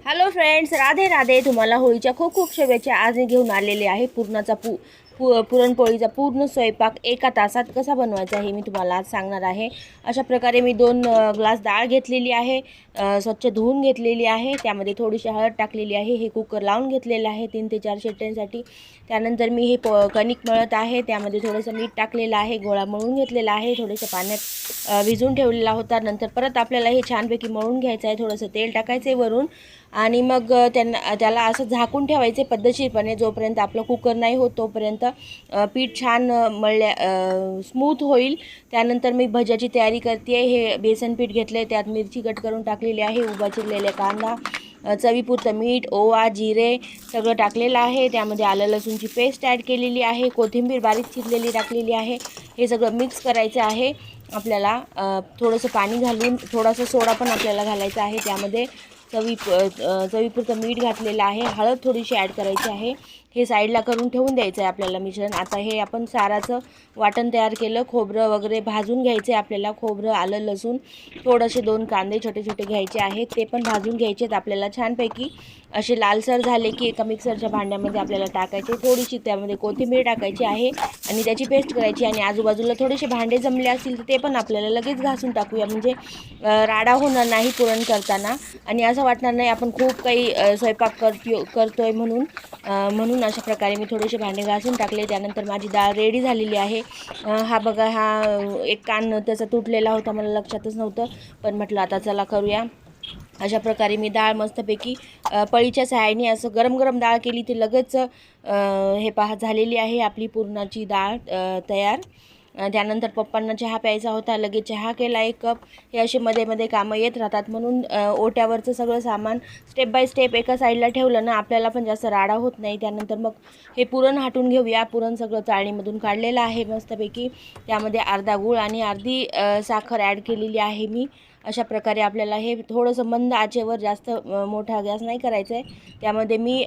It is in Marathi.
Hello friends, Radhe Radhe. तुम्हाला होळीच्या खूप खूप शुभेच्छा. आज मी घेऊन आलेले आहे पुरणपोळीचा पूर्ण स्वयंपाक एका तासात कसा बनवायचा हे मी तुम्हाला आज सांगणार आहे. अशा प्रकारे मी 2 ग्लास डाळ घेतलेली आहे, स्वच्छ धुवून घेतलेली आहे. त्यामध्ये थोडीशी हळद टाकलेली आहे. हे कुकर लावून घेतलेलं आहे 3 ते 4 शिट्ट्यांसाठी. त्यानंतर मी हे कणिक मळत आहे. त्यामध्ये थोडंसं मीठ टाकलेलं आहे, गोळा मळून घेतलेला आहे, थोडंसं पाण्यात भिजवून ठेवलेला होता. नंतर परत आपल्याला हे छानपैकी मळून घ्यायचं आहे. थोडंसं तेल टाकायचं आहे वरून आणि मग त्याला असं झाकून ठेवायचे पद्धतशीरपणे. जोपर्यंत आपलं कुकर नाही होत तोपर्यंत पीठ छान स्मूथ होईल. त्यानंतर मी भज्याची तयारी करते आहे. हे बेसन पीठ घेतलं आहे, त्यात मिरची कट करून टाकलेली आहे, उभा चिरलेला कांदा, चवीपुरतं मीठ, ओवा, जिरे सगळं टाकलेलं आहे. त्यामध्ये आलं लसूणची पेस्ट ॲड केलेली आहे, कोथिंबीर बारीक चिरलेली टाकलेली आहे. हे सगळं मिक्स करायचं आहे आपल्याला. थोडंसं पाणी घालून थोडासा सोडा पण आपल्याला घालायचा आहे. त्यामध्ये चवीपुरतं मीठ घातलेलं आहे, हळद थोडीशी ॲड करायची आहे. हे साईडला करून ठेवून द्यायचं आहे आपल्याला मिश्रण. आता हे आपण साराचं वाटण तयार केलं. खोबरं वगैरे भाजून घ्यायचं आहे आपल्याला. खोबरं, आलं, लसूण, थोडेसे 2 कांदे छोटे छोटे घ्यायचे आहेत, ते पण भाजून घ्यायचे आहेत आपल्याला छानपैकी. असे लालसर झाले की एका मिक्सरच्या भांड्यामध्ये आपल्याला टाकायचे. थोडीशी त्यामध्ये कोथिंबीर टाकायची आहे आणि त्याची पेस्ट करायची. आणि आजूबाजूला थोडेसे भांडे जमले असतील तर ते पण आपल्याला लगेच घासून टाकूया, म्हणजे राडा होणार नाही पुरण करताना आणि असं वाटणार नाही आपण खूप काही स्वयंपाक करतोय म्हणून अशा प्रकारे मी थोडेसे भांडे घासून टाकले. त्यानंतर माझी डाळ रेडी झालेली आहे. हा बघा, हा एक कान त्याचा तुटलेला होता, मला लक्षातच नव्हतं, पण म्हटलं आता चला करूया. अशा प्रकारे मी डाळ मस्तपैकी पळीच्या सहाय्याने असं गरम गरम डाळ केली ती लगेच हे पहा झालेली आहे आपली पुरणाची डाळ तयार. त्यानंतर पप्पांना चहा प्यायचा होता, लगेच चहा केला 1 कप. हे असे मध्ये मध्ये कामं येत राहतात, म्हणून ओट्यावरचं सगळं सामान स्टेप बाय स्टेप एका साईडला ठेवलं ना आपल्याला पण जास्त राडा होत नाही. त्यानंतर मग हे पुरण हाटून घेऊया. पुरण सगळं चाळणीमधून काढलेलं आहे मस्तपैकी. त्यामध्ये अर्धा गूळ आणि अर्धी साखर ॲड केलेली आहे मी. अशा प्रकारे आपल्याला हे थोडंसं मंद आचेवर, जास्त मोठा गॅस नाही करायचा आहे. त्यामध्ये मी